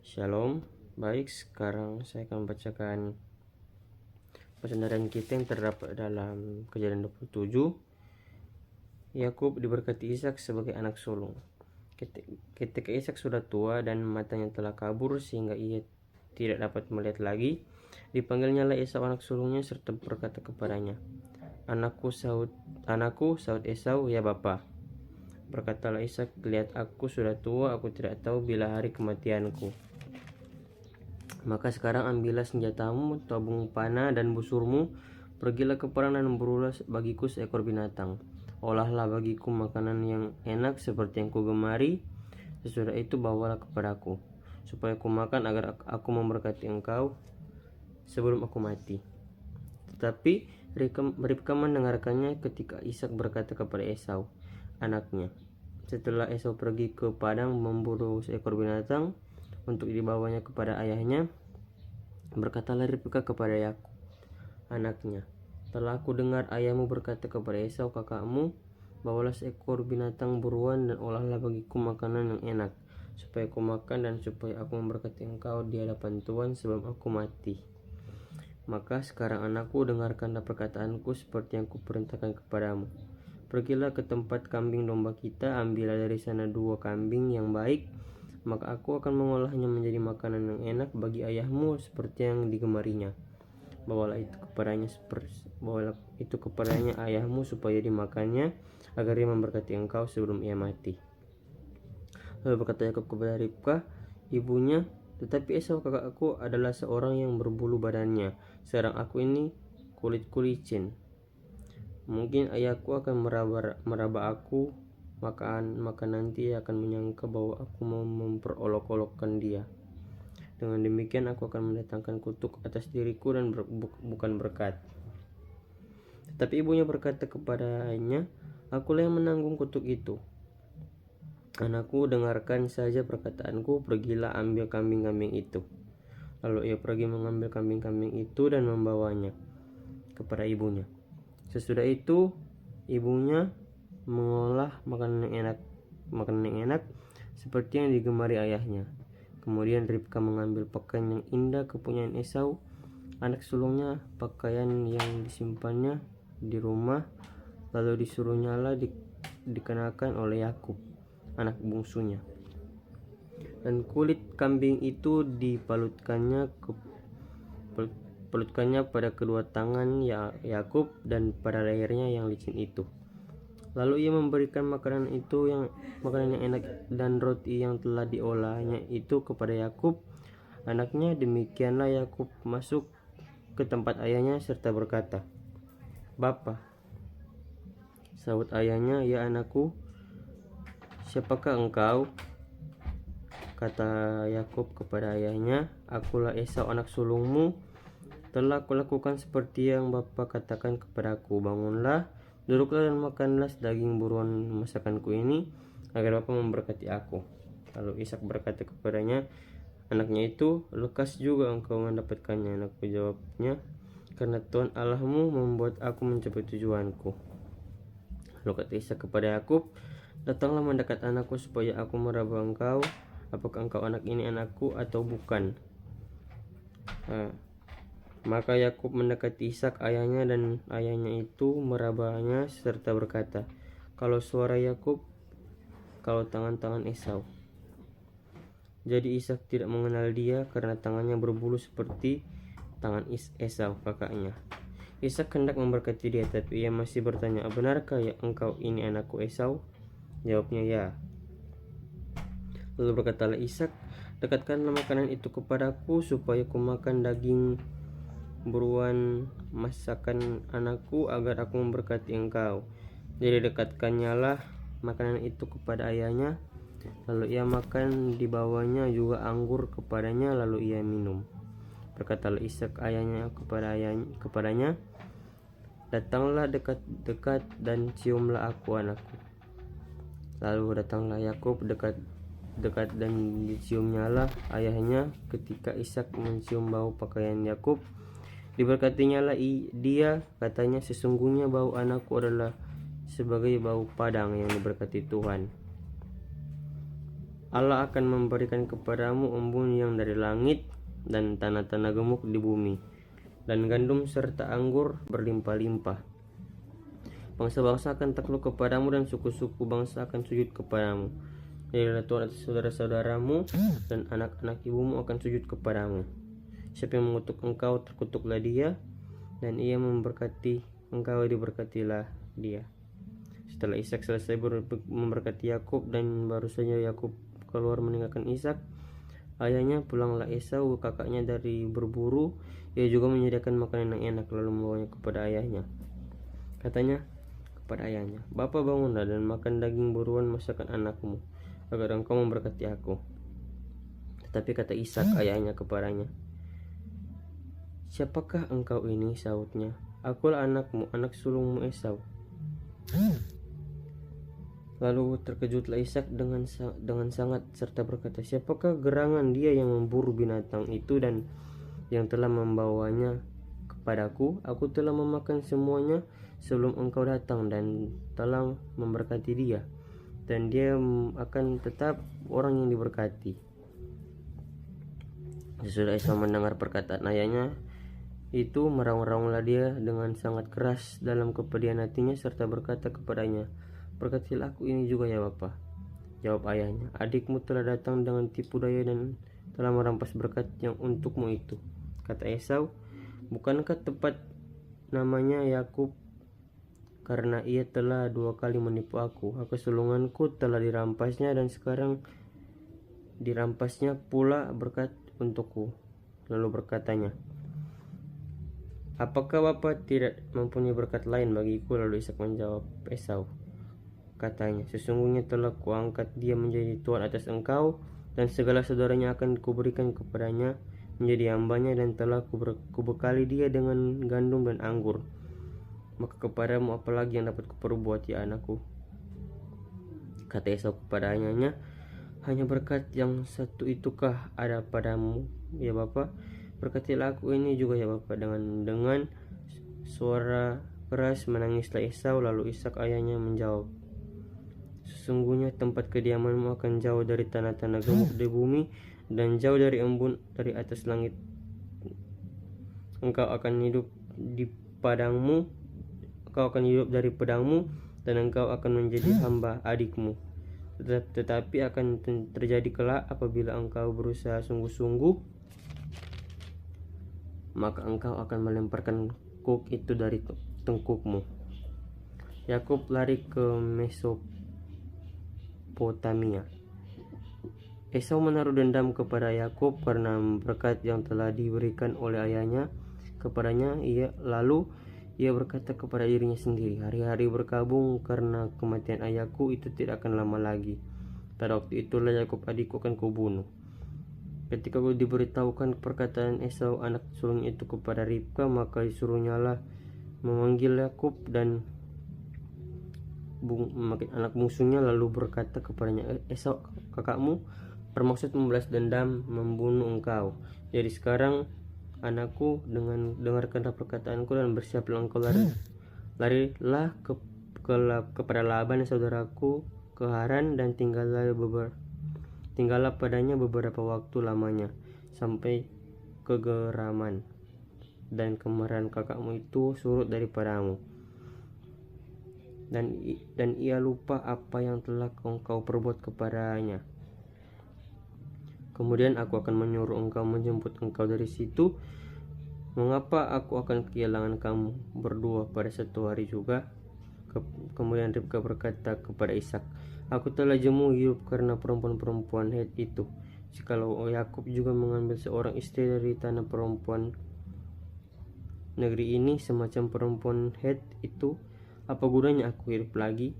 Shalom. Baik, sekarang saya akan bacakan pesandaran kita yang terdapat dalam Kejadian 27. Yakub diberkati Ishak sebagai anak sulung. Ketika Ishak sudah tua dan matanya telah kabur sehingga ia tidak dapat melihat lagi, dipanggilnya Esau anak sulungnya serta berkata kepadanya, Anakku, sahut Esau, ya bapa. Berkatalah Ishak, lihat aku sudah tua, aku tidak tahu bila hari kematianku. Maka sekarang ambillah senjatamu, tabung panah dan busurmu, pergilah ke perang dan berulah bagiku seekor binatang. Olahlah bagiku makanan yang enak seperti yang kugemari. Sesudah itu bawalah kepadaku, supaya aku makan agar aku memberkati engkau sebelum aku mati. Tetapi Ribka mendengarkannya ketika Ishak berkata kepada Esau, anaknya. Setelah Esau pergi ke padang memburu seekor binatang untuk dibawanya kepada ayahnya, berkatalah Ribka kepada Yakub, anaknya, telah aku dengar ayahmu berkata kepada Esau kakakmu, bawalah seekor binatang buruan dan olahlah bagiku makanan yang enak, supaya aku makan dan supaya aku memberkati engkau di hadapan Tuhan sebelum aku mati. Maka sekarang anakku, dengarkanlah perkataanku seperti yang kuperintahkan kepadamu. Pergilah ke tempat kambing domba kita, ambillah dari sana 2 kambing yang baik, maka aku akan mengolahnya menjadi makanan yang enak bagi ayahmu seperti yang digemarinya. Bawalah itu kepadanya ayahmu supaya dimakannya, agar ia memberkati engkau sebelum ia mati. Lalu berkata Yakub kepada Ribka, ibunya, tetapi Esau kakakku adalah seorang yang berbulu badannya, sedang aku ini kulit-kulicin. Mungkin ayahku akan meraba aku, maka nanti ia akan menyangka bahwa aku mau memperolok-olokkan dia. Dengan demikian aku akan mendatangkan kutuk atas diriku dan bukan berkat. Tetapi ibunya berkata kepadanya, akulah yang menanggung kutuk itu. Anakku, dengarkan saja perkataanku, pergilah ambil kambing-kambing itu. Lalu ia pergi mengambil kambing-kambing itu dan membawanya kepada ibunya. Sesudah itu ibunya mengolah makanan yang enak seperti yang digemari ayahnya. Kemudian Ribka mengambil pakaian yang indah kepunyaan Esau, anak sulungnya, pakaian yang disimpannya di rumah, lalu disuruhnyalah dikenakan oleh Yakub, anak bungsunya. Dan kulit kambing itu dipalutkannya pada kedua tangan Yakub dan pada lehernya yang licin itu. Lalu ia memberikan makanan yang enak dan roti yang telah diolahnya itu kepada Yakub, anaknya. Demikianlah Yakub masuk ke tempat ayahnya serta berkata, Bapa. Sahut ayahnya, ya anakku, siapakah engkau? Kata Yakub kepada ayahnya, akulah Esau anak sulungmu. Telah kulakukan seperti yang bapa katakan kepadaku. Bangunlah, duduklah dan makanlah daging buruan masakanku ini, agar bapa memberkati aku. Lalu Ishak berkata kepadanya, anaknya itu, lekas juga engkau mendapatkannya. Anakku, jawabnya, karena Tuhan Allahmu membuat aku mencapai tujuanku. Lalu kata Ishak kepada Yakub, datanglah mendekat anakku supaya aku meraba engkau, apakah engkau anak ini anakku atau bukan. Maka Yakub mendekati Ishak ayahnya, dan ayahnya itu merabanya serta berkata, kalau suara Yakub, kalau tangan-tangan Esau. Jadi Ishak tidak mengenal dia karena tangannya berbulu seperti tangan Esau kakaknya. Ishak hendak memberkati dia, tapi ia masih bertanya, benarkah ya engkau ini anakku Esau? Jawabnya, ya. Lalu berkatalah Ishak, dekatkanlah makanan itu kepadaku supaya ku makan daging buruan masakan anakku, agar aku memberkati engkau. Jadi dekatkannyalah makanan itu kepada ayahnya, lalu ia makan, dibawanya juga anggur kepadanya, lalu ia minum. Berkatalah Ishak ayahnya kepadanya, datanglah dekat-dekat dan ciumlah aku anakku. Lalu datanglah Yakub dekat dan diciumnyalah ayahnya. Ketika Ishak mencium bau pakaian Yakub, diberkatinyalah dia, katanya, sesungguhnya bau anakku adalah sebagai bau padang yang diberkati Tuhan. Allah akan memberikan kepadamu embun yang dari langit dan tanah-tanah gemuk di bumi, dan gandum serta anggur berlimpah-limpah. Bangsa-bangsa akan takluk kepadamu dan suku-suku bangsa akan sujud kepadamu. Jadilah Tuhan atas saudara-saudaramu dan anak-anak ibumu akan sujud kepadamu. Siapa yang mengutuk engkau, terkutuklah dia, dan ia memberkati engkau, diberkatilah dia. Setelah Ishak selesai memberkati Yakub dan baru saja Yakub keluar meninggalkan Ishak, ayahnya, pulanglah Esau kakaknya dari berburu. Ia juga menyediakan makanan yang enak lalu membawanya kepada ayahnya. Katanya kepada ayahnya, "Bapa, bangunlah dan makan daging buruan masakan anakmu, agar engkau memberkati aku." Tetapi kata Ishak ayahnya kepadanya, "Siapakah engkau ini?" Sahutnya, "Akulah anakmu, anak sulungmu Esau." Lalu terkejutlah Ishak dengan sangat serta berkata, "Siapakah gerangan dia yang memburu binatang itu dan yang telah membawanya kepadaku? Aku telah memakan semuanya sebelum engkau datang dan telah memberkati dia, dan dia akan tetap orang yang diberkati." Sesudah Esau mendengar perkataan ayahnya itu, meraung-raunglah dia dengan sangat keras dalam kepedihan hatinya serta berkata kepadanya, "Berkatilah aku ini juga ya Bapa." Jawab ayahnya, "Adikmu telah datang dengan tipu daya dan telah merampas berkat yang untukmu itu." Kata Esau, "Bukankah tepat namanya Yakub? Karena ia telah 2 kali menipu aku. Kesulunganku telah dirampasnya dan sekarang dirampasnya pula berkat untukku." Lalu berkatanya, "Apakah Bapa tidak mempunyai berkat lain bagiku?" Lalu Ishak menjawab Esau, katanya, "Sesungguhnya telah kuangkat dia menjadi tuan atas engkau, dan segala saudaranya akan kuberikan kepadanya menjadi hambanya, dan telah kubekali dia dengan gandum dan anggur. Maka kepadamu apalagi yang dapat kuperbuat, ya anakku?" Kata Esau kepada ayahnya, "Hanya berkat yang satu itukah ada padamu, ya Bapa? Berkatilah aku ini juga ya Bapa." Dengan suara keras menangislah Esau. Lalu Ishak ayahnya menjawab, "Sesungguhnya tempat kediamanmu akan jauh dari tanah-tanah gemuk di bumi, dan jauh dari embun dari atas langit. Engkau akan hidup dari pedangmu, dan engkau akan menjadi hamba adikmu. Tetapi akan terjadi kelak apabila engkau berusaha sungguh-sungguh, maka engkau akan melemparkan kuk itu dari tengkukmu." Yakub lari ke Mesopotamia. Esau menaruh dendam kepada Yakub karena berkat yang telah diberikan oleh ayahnya kepadanya. Lalu ia berkata kepada dirinya sendiri, "Hari-hari berkabung karena kematian ayahku itu tidak akan lama lagi. Pada waktu itulah Yakub adikku akan kubunuh." Ketika diberitahukan perkataan Esau anak sulung itu kepada Ribka, maka disuruhnyalah memanggil Yakub dan anak bungsunya, lalu berkata kepadanya, "Esau kakakmu bermaksud membalas dendam membunuh engkau. Jadi sekarang anakku, dengarkanlah perkataanku dan bersiaplah engkau larilah kepada Laban saudaraku ke Haran, dan tinggallah padanya beberapa waktu lamanya, sampai kegeraman dan kemarahan kakakmu itu surut daripadamu, dan ia lupa apa yang telah engkau perbuat kepadanya. Kemudian aku akan menyuruh engkau menjemput engkau dari situ. Mengapa aku akan kehilangan kamu berdua pada satu hari juga?" Kemudian Ribka berkata kepada Ishak, "Aku telah jemu hidup karena perempuan-perempuan Het itu. Jikalau Yakub juga mengambil seorang istri dari tanah perempuan negeri ini semacam perempuan Het itu, apa gunanya aku hidup lagi?"